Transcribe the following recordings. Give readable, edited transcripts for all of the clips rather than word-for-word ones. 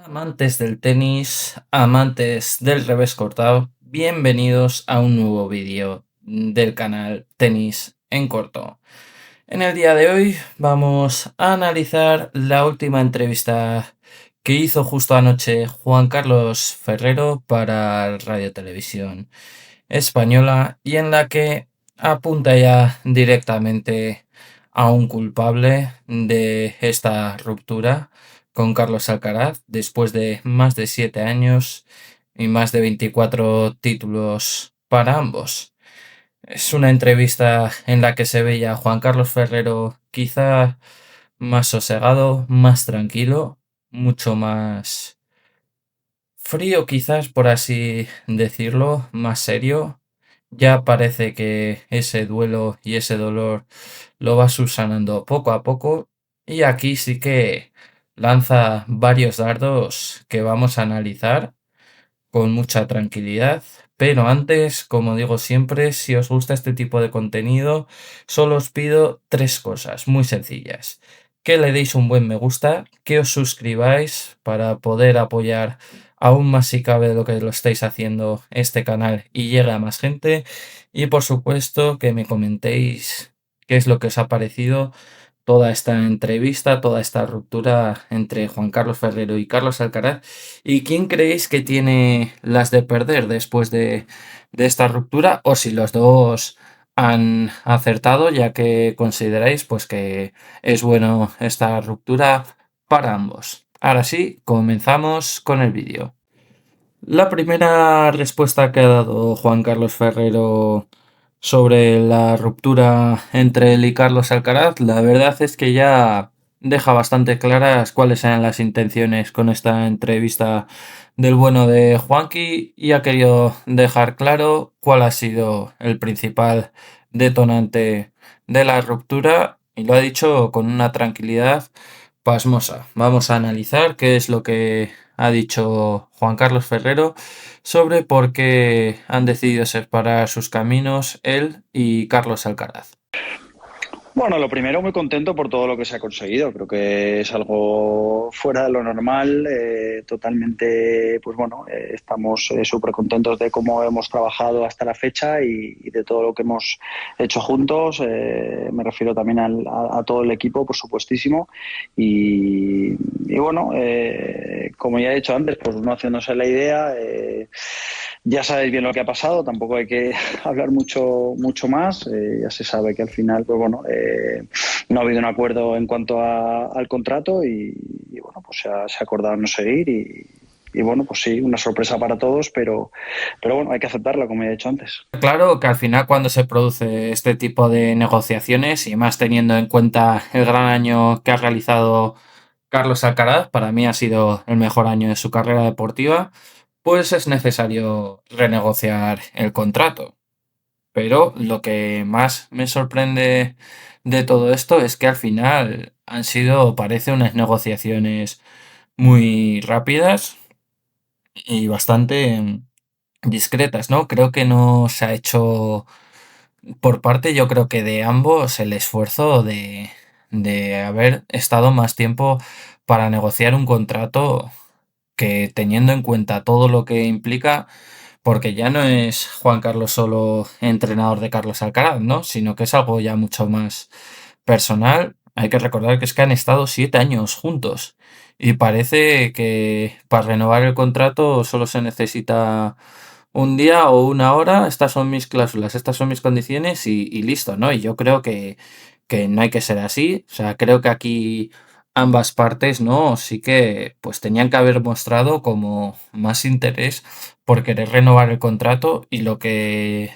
Amantes del tenis, amantes del revés cortado, bienvenidos a un nuevo vídeo del canal Tenis en Corto. En el día de hoy vamos a analizar la última entrevista que hizo justo anoche Juan Carlos Ferrero para Radio Televisión Española y en la que apunta ya directamente a un culpable de esta ruptura con Carlos Alcaraz después de más de 7 años y más de 24 títulos para ambos. Es una entrevista en la que se veía a Juan Carlos Ferrero quizá más sosegado, más tranquilo, mucho más frío quizás por así decirlo, más serio. Ya parece que ese duelo y ese dolor lo va subsanando poco a poco y aquí sí que lanza varios dardos que vamos a analizar con mucha tranquilidad. Pero antes, como digo siempre, si os gusta este tipo de contenido, solo os pido tres cosas muy sencillas. Que le deis un buen me gusta, que os suscribáis para poder apoyar aún más si cabe de lo que lo estáis haciendo este canal y llegue a más gente. Y por supuesto que me comentéis qué es lo que os ha parecido toda esta entrevista, toda esta ruptura entre Juan Carlos Ferrero y Carlos Alcaraz. ¿Y quién creéis que tiene las de perder después de esta ruptura? O si los dos han acertado, ya que consideráis pues que es bueno esta ruptura para ambos. Ahora sí, comenzamos con el vídeo. La primera respuesta que ha dado Juan Carlos Ferrero sobre la ruptura entre él y Carlos Alcaraz, la verdad es que ya deja bastante claras cuáles eran las intenciones con esta entrevista del bueno de Juanqui y ha querido dejar claro cuál ha sido el principal detonante de la ruptura y lo ha dicho con una tranquilidad pasmosa. Vamos a analizar qué es lo que ha dicho Juan Carlos Ferrero sobre por qué han decidido separar sus caminos él y Carlos Alcaraz. Bueno, lo primero, muy contento por todo lo que se ha conseguido. Creo que es algo fuera de lo normal, totalmente, pues bueno, estamos súper contentos de cómo hemos trabajado hasta la fecha y de todo lo que hemos hecho juntos. Me refiero también a todo el equipo, por supuestísimo. Y bueno, como ya he dicho antes, pues uno haciéndose la idea. Ya sabéis bien lo que ha pasado, tampoco hay que hablar mucho más. Ya se sabe que al final, pues bueno, no ha habido un acuerdo en cuanto al contrato y bueno, pues se ha acordado no seguir y bueno, pues sí, una sorpresa para todos, pero bueno, hay que aceptarla, como ya he dicho antes. Claro que al final cuando se produce este tipo de negociaciones y más teniendo en cuenta el gran año que ha realizado Carlos Alcaraz, para mí ha sido el mejor año de su carrera deportiva, pues es necesario renegociar el contrato. Pero lo que más me sorprende de todo esto es que al final han sido, parece, unas negociaciones muy rápidas y bastante discretas, ¿no? Creo que no se ha hecho por parte, yo creo que de ambos, el esfuerzo de haber estado más tiempo para negociar un contrato que teniendo en cuenta todo lo que implica, porque ya no es Juan Carlos solo entrenador de Carlos Alcaraz, ¿no? Sino que es algo ya mucho más personal. Hay que recordar que es que han estado 7 años juntos y parece que para renovar el contrato solo se necesita un día o una hora, estas son mis cláusulas, estas son mis condiciones y listo, ¿no? Y yo creo que no hay que ser así. O sea, creo que aquí ambas partes, ¿no? Sí que pues tenían que haber mostrado como más interés por querer renovar el contrato y lo que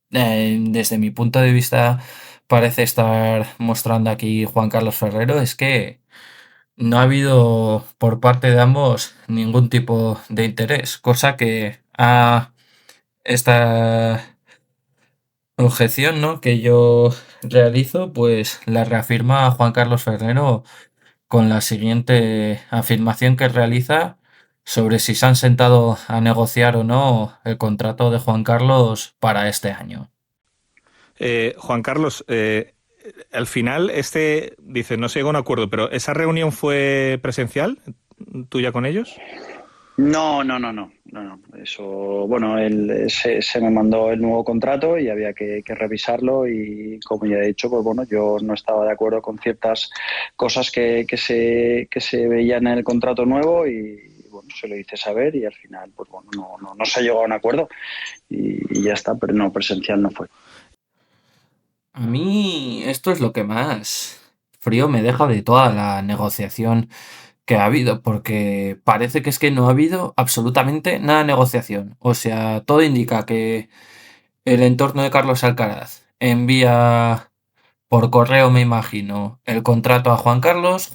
desde mi punto de vista parece estar mostrando aquí Juan Carlos Ferrero es que no ha habido por parte de ambos ningún tipo de interés, cosa que a esta objeción, ¿no? que yo realizo, pues la reafirma Juan Carlos Ferrero con la siguiente afirmación que realiza sobre si se han sentado a negociar o no el contrato de Juan Carlos para este año. Juan Carlos, al final dice, no se llegó a un acuerdo, pero ¿esa reunión fue presencial tuya con ellos? No. Eso, bueno, se me mandó el nuevo contrato y había que revisarlo y como ya he dicho, pues bueno, yo no estaba de acuerdo con ciertas cosas que se veían en el contrato nuevo y bueno, se lo hice saber y al final, pues bueno, no se llegó a un acuerdo y ya está, pero no, presencial no fue. A mí esto es lo que más frío me deja de toda la negociación que ha habido, porque parece que es que no ha habido absolutamente nada de negociación. O sea, todo indica que el entorno de Carlos Alcaraz envía por correo, me imagino, el contrato a Juan Carlos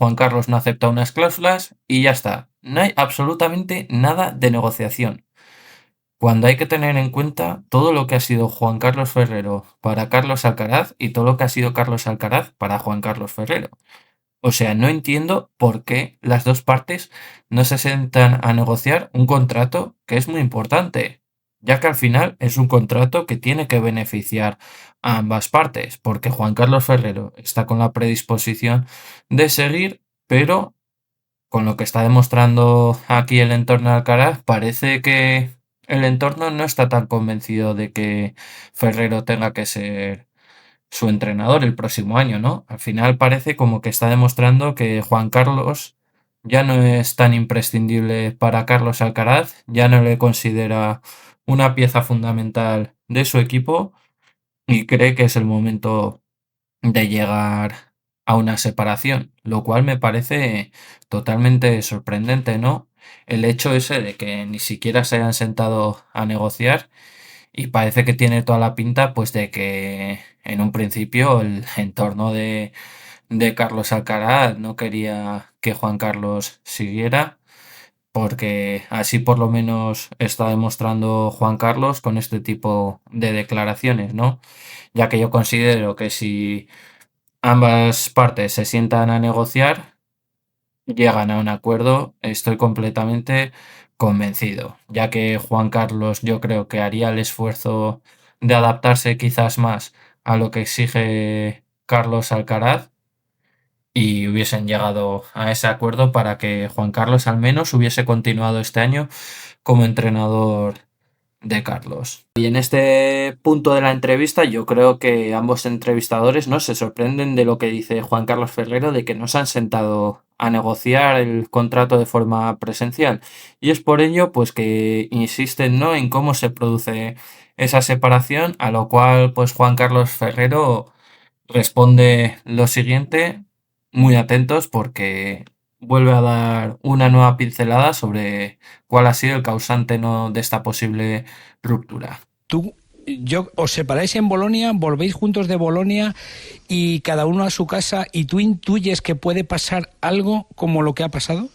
no acepta unas cláusulas y ya está. No hay absolutamente nada de negociación. Cuando hay que tener en cuenta todo lo que ha sido Juan Carlos Ferrero para Carlos Alcaraz y todo lo que ha sido Carlos Alcaraz para Juan Carlos Ferrero. O sea, no entiendo por qué las dos partes no se sientan a negociar un contrato que es muy importante, ya que al final es un contrato que tiene que beneficiar a ambas partes, porque Juan Carlos Ferrero está con la predisposición de seguir, pero con lo que está demostrando aquí el entorno de Alcaraz, parece que el entorno no está tan convencido de que Ferrero tenga que ser su entrenador el próximo año, ¿no? Al final parece como que está demostrando que Juan Carlos ya no es tan imprescindible para Carlos Alcaraz, ya no le considera una pieza fundamental de su equipo y cree que es el momento de llegar a una separación, lo cual me parece totalmente sorprendente, ¿no? El hecho ese de que ni siquiera se hayan sentado a negociar y parece que tiene toda la pinta, pues, de que en un principio el entorno de Carlos Alcaraz no quería que Juan Carlos siguiera, porque así por lo menos está demostrando Juan Carlos con este tipo de declaraciones, ¿no? Ya que yo considero que si ambas partes se sientan a negociar, llegan a un acuerdo, estoy completamente convencido, ya que Juan Carlos yo creo que haría el esfuerzo de adaptarse quizás más a lo que exige Carlos Alcaraz y hubiesen llegado a ese acuerdo para que Juan Carlos al menos hubiese continuado este año como entrenador de Carlos. Y en este punto de la entrevista yo creo que ambos entrevistadores no se sorprenden de lo que dice Juan Carlos Ferrero de que no se han sentado a negociar el contrato de forma presencial y es por ello pues que insisten no en cómo se produce esa separación, a lo cual pues Juan Carlos Ferrero responde lo siguiente, muy atentos porque vuelve a dar una nueva pincelada sobre cuál ha sido el causante no de esta posible ruptura. Os separáis en Bolonia, volvéis juntos de Bolonia y cada uno a su casa y tú intuyes que puede pasar algo como lo que ha pasado.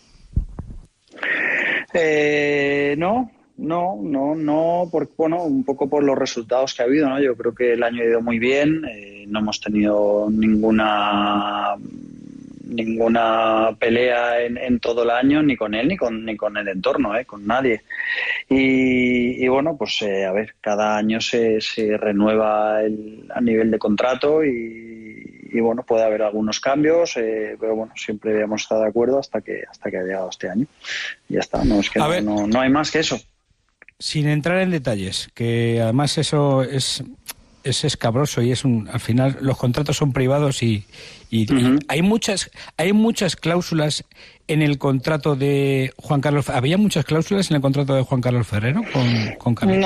No, porque, bueno, un poco por los resultados que ha habido, ¿no? Yo creo que el año ha ido muy bien, no hemos tenido ninguna pelea en todo el año, ni con él, ni con el entorno, con nadie. Y bueno, pues a ver, cada año se renueva a nivel de contrato y bueno, puede haber algunos cambios, pero bueno, siempre habíamos estado de acuerdo hasta que ha llegado este año. Y ya está, no es que A ver, no hay más que eso. sin entrar en detalles, que además eso es escabroso y al final los contratos son privados y hay muchas cláusulas en el contrato de Juan Carlos. ¿Había muchas cláusulas en el contrato de Juan Carlos Ferrero con Carlos?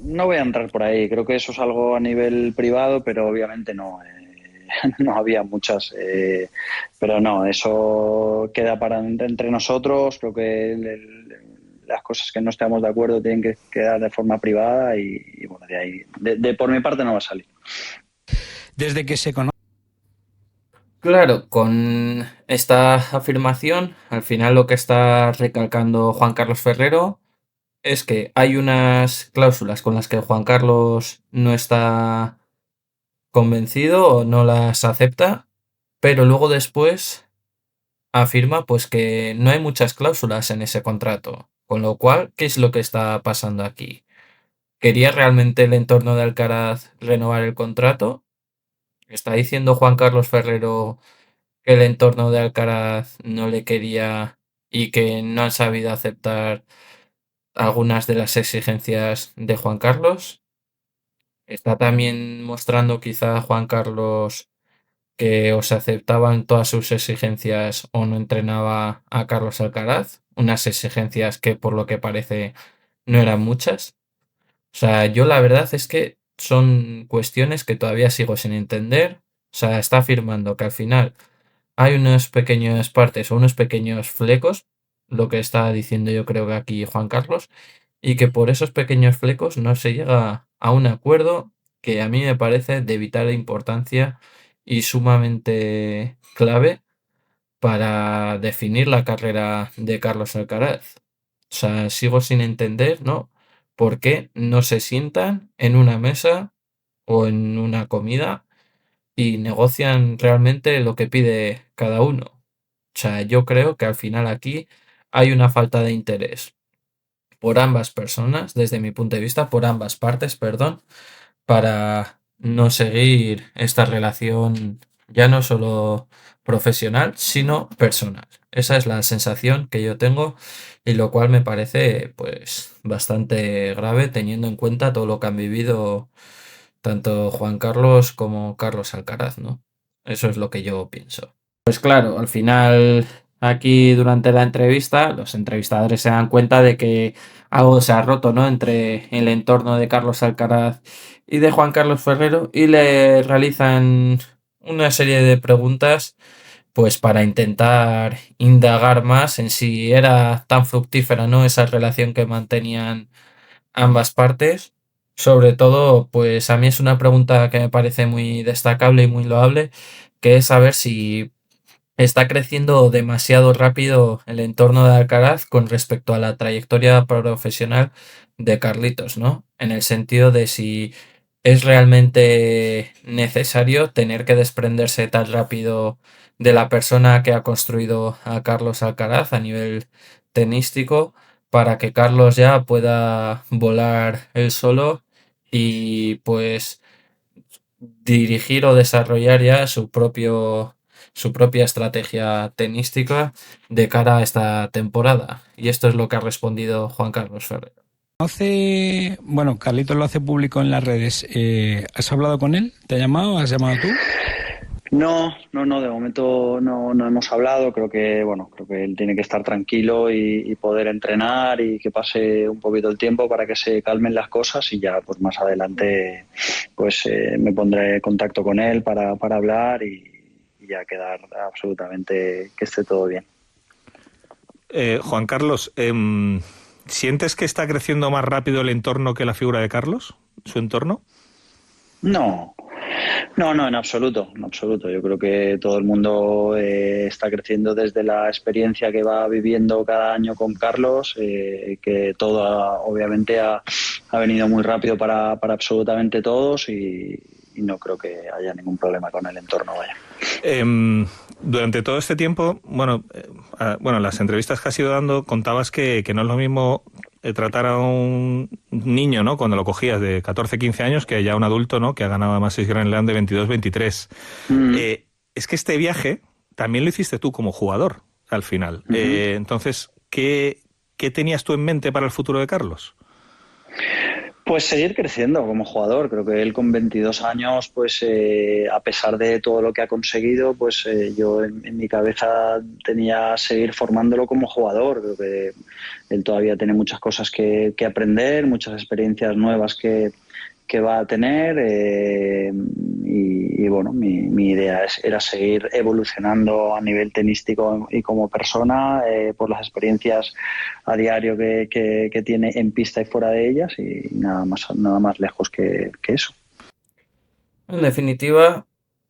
No voy a entrar por ahí. Creo que eso es algo a nivel privado, pero obviamente no. No había muchas. Pero no, eso queda para entre nosotros. Creo que las cosas que no estemos de acuerdo tienen que quedar de forma privada y bueno, de ahí, por mi parte no va a salir. Desde que se conoce. Claro, con esta afirmación, al final lo que está recalcando Juan Carlos Ferrero es que hay unas cláusulas con las que Juan Carlos no está convencido o no las acepta, pero luego después afirma pues que no hay muchas cláusulas en ese contrato. Con lo cual, ¿qué es lo que está pasando aquí? ¿Quería realmente el entorno de Alcaraz renovar el contrato? ¿Está diciendo Juan Carlos Ferrero que el entorno de Alcaraz no le quería y que no han sabido aceptar algunas de las exigencias de Juan Carlos. Está también mostrando quizá Juan Carlos que o se aceptaban todas sus exigencias o no entrenaba a Carlos Alcaraz, unas exigencias que por lo que parece no eran muchas. O sea, yo la verdad es que son cuestiones que todavía sigo sin entender. O sea, está afirmando que al final hay unos pequeños partes o unos pequeños flecos, lo que está diciendo yo creo que aquí Juan Carlos, y que por esos pequeños flecos no se llega a un acuerdo que a mí me parece de vital importancia y sumamente clave para definir la carrera de Carlos Alcaraz. O sea, sigo sin entender, ¿no? ¿Por qué no se sientan en una mesa o en una comida y negocian realmente lo que pide cada uno? O sea, yo creo que al final aquí hay una falta de interés por ambas personas, desde mi punto de vista, por ambas partes, perdón, para no seguir esta relación ya no solo profesional, sino personal. Esa es la sensación que yo tengo y lo cual me parece pues bastante grave teniendo en cuenta todo lo que han vivido tanto Juan Carlos como Carlos Alcaraz, ¿no? Eso es lo que yo pienso. Pues claro, al final aquí durante la entrevista los entrevistadores se dan cuenta de que algo se ha roto, ¿no? Entre el entorno de Carlos Alcaraz y de Juan Carlos Ferrero y le realizan una serie de preguntas pues para intentar indagar más en si era tan fructífera, ¿no? Esa relación que mantenían ambas partes. Sobre todo, pues a mí es una pregunta que me parece muy destacable y muy loable, que es saber si está creciendo demasiado rápido el entorno de Alcaraz con respecto a la trayectoria profesional de Carlitos, ¿no? En el sentido de si es realmente necesario tener que desprenderse tan rápido de la persona que ha construido a Carlos Alcaraz a nivel tenístico para que Carlos ya pueda volar él solo y pues dirigir o desarrollar ya su propia estrategia tenística de cara a esta temporada. Y esto es lo que ha respondido Juan Carlos Ferrer. Bueno, Carlitos lo hace público en las redes. ¿Has hablado con él? ¿Te ha llamado? ¿Has llamado tú? No, de momento no hemos hablado. Creo que él tiene que estar tranquilo y poder entrenar y que pase un poquito el tiempo para que se calmen las cosas y ya pues más adelante pues me pondré en contacto con él para hablar y ya quedar absolutamente que esté todo bien. Juan Carlos, ¿sientes que está creciendo más rápido el entorno que la figura de Carlos? ¿Su entorno? No, en absoluto, en absoluto. Yo creo que todo el mundo está creciendo desde la experiencia que va viviendo cada año con Carlos, que todo obviamente ha venido muy rápido para absolutamente todos y no creo que haya ningún problema con el entorno, vaya. Durante todo este tiempo, las entrevistas que has ido dando, contabas que no es lo mismo tratar a un niño, ¿no? Cuando lo cogías de 14, 15 años, que ya un adulto, ¿no? Que ha ganado además 6 Grand Slam de 22, 23. Es que este viaje también lo hiciste tú como jugador, al final. Entonces, ¿qué tenías tú en mente para el futuro de Carlos? Pues seguir creciendo como jugador. Creo que él con 22 años, pues a pesar de todo lo que ha conseguido, pues yo en mi cabeza tenía seguir formándolo como jugador. Creo que él todavía tiene muchas cosas que aprender, muchas experiencias nuevas que va a tener y bueno, mi idea era seguir evolucionando a nivel tenístico y como persona por las experiencias a diario que tiene en pista y fuera de ellas y nada más lejos que eso. En definitiva,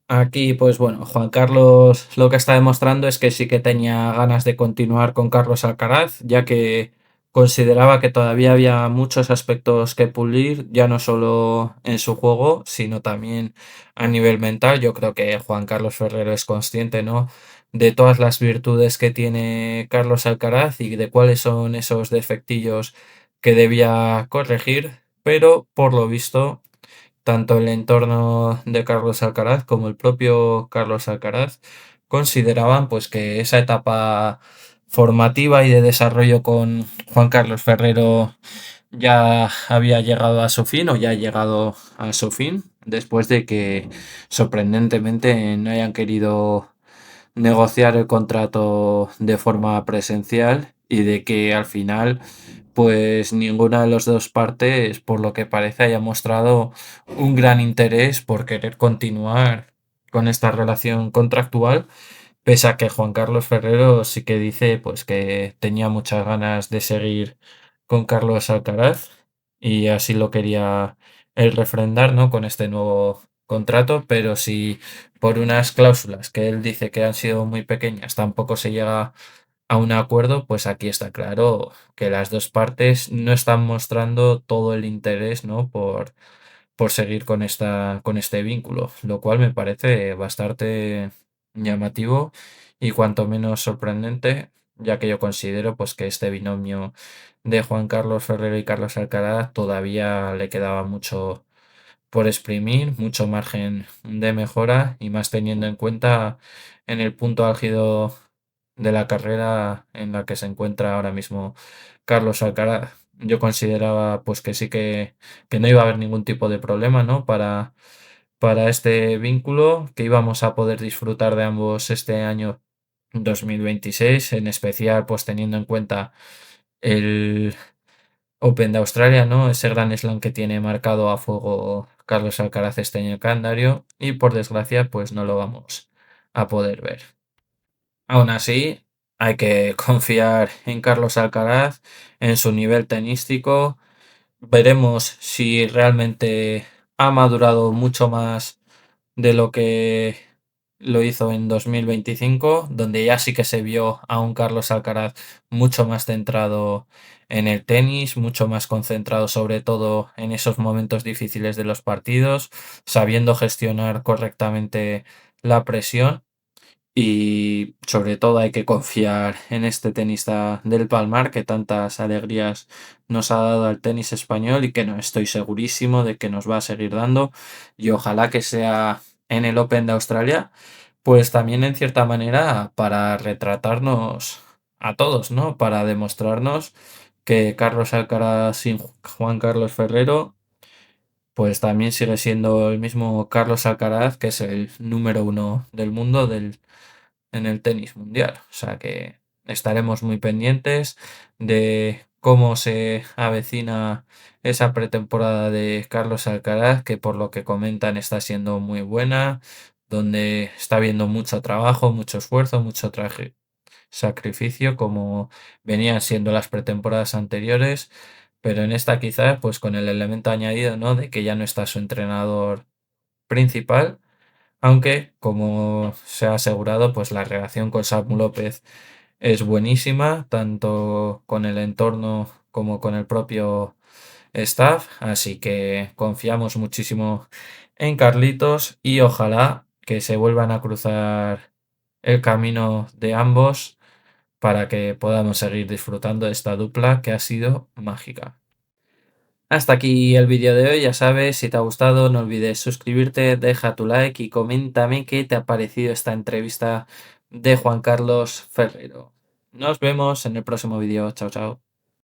aquí pues bueno, Juan Carlos lo que está demostrando es que sí que tenía ganas de continuar con Carlos Alcaraz, ya que consideraba que todavía había muchos aspectos que pulir, ya no solo en su juego, sino también a nivel mental. Yo creo que Juan Carlos Ferrero es consciente, ¿no? De todas las virtudes que tiene Carlos Alcaraz y de cuáles son esos defectillos que debía corregir, pero por lo visto tanto el entorno de Carlos Alcaraz como el propio Carlos Alcaraz consideraban pues que esa etapa formativa y de desarrollo con Juan Carlos Ferrero ya había llegado a su fin o ya ha llegado a su fin después de que sorprendentemente no hayan querido negociar el contrato de forma presencial y de que al final pues ninguna de las dos partes por lo que parece haya mostrado un gran interés por querer continuar con esta relación contractual, pese a que Juan Carlos Ferrero sí que dice pues que tenía muchas ganas de seguir con Carlos Alcaraz y así lo quería él refrendar, ¿no? Con este nuevo contrato, pero si por unas cláusulas que él dice que han sido muy pequeñas tampoco se llega a un acuerdo, pues aquí está claro que las dos partes no están mostrando todo el interés, ¿no? Por seguir con este vínculo, lo cual me parece bastante llamativo y cuanto menos sorprendente, ya que yo considero pues que este binomio de Juan Carlos Ferrero y Carlos Alcaraz todavía le quedaba mucho por exprimir, mucho margen de mejora y más teniendo en cuenta en el punto álgido de la carrera en la que se encuentra ahora mismo Carlos Alcaraz. Yo consideraba pues que sí que no iba a haber ningún tipo de problema, ¿no? Para este vínculo, que íbamos a poder disfrutar de ambos este año 2026, en especial pues teniendo en cuenta el Open de Australia, ¿no? Ese gran slam que tiene marcado a fuego Carlos Alcaraz este año en el calendario y por desgracia pues no lo vamos a poder ver. Aún así, hay que confiar en Carlos Alcaraz, en su nivel tenístico. Veremos si realmente ha madurado mucho más de lo que lo hizo en 2025, donde ya sí que se vio a un Carlos Alcaraz mucho más centrado en el tenis, mucho más concentrado sobre todo en esos momentos difíciles de los partidos, sabiendo gestionar correctamente la presión y sobre todo hay que confiar en este tenista del Palmar que tantas alegrías nos ha dado al tenis español y que no estoy segurísimo de que nos va a seguir dando y ojalá que sea en el Open de Australia, pues también en cierta manera para retratarnos a todos, ¿no? Para demostrarnos que Carlos Alcaraz sin Juan Carlos Ferrero pues también sigue siendo el mismo Carlos Alcaraz que es el número uno del mundo en el tenis mundial. O sea que estaremos muy pendientes de cómo se avecina esa pretemporada de Carlos Alcaraz, que por lo que comentan está siendo muy buena, donde está habiendo mucho trabajo, mucho esfuerzo, mucho sacrificio, como venían siendo las pretemporadas anteriores. Pero en esta quizás, pues con el elemento añadido, ¿no? De que ya no está su entrenador principal, aunque, como se ha asegurado, pues la relación con Samu López es buenísima, tanto con el entorno como con el propio staff, así que confiamos muchísimo en Carlitos y ojalá que se vuelvan a cruzar el camino de ambos para que podamos seguir disfrutando de esta dupla que ha sido mágica. Hasta aquí el vídeo de hoy, ya sabes, si te ha gustado no olvides suscribirte, deja tu like y coméntame qué te ha parecido esta entrevista de Juan Carlos Ferrero. Nos vemos en el próximo vídeo, chao chao.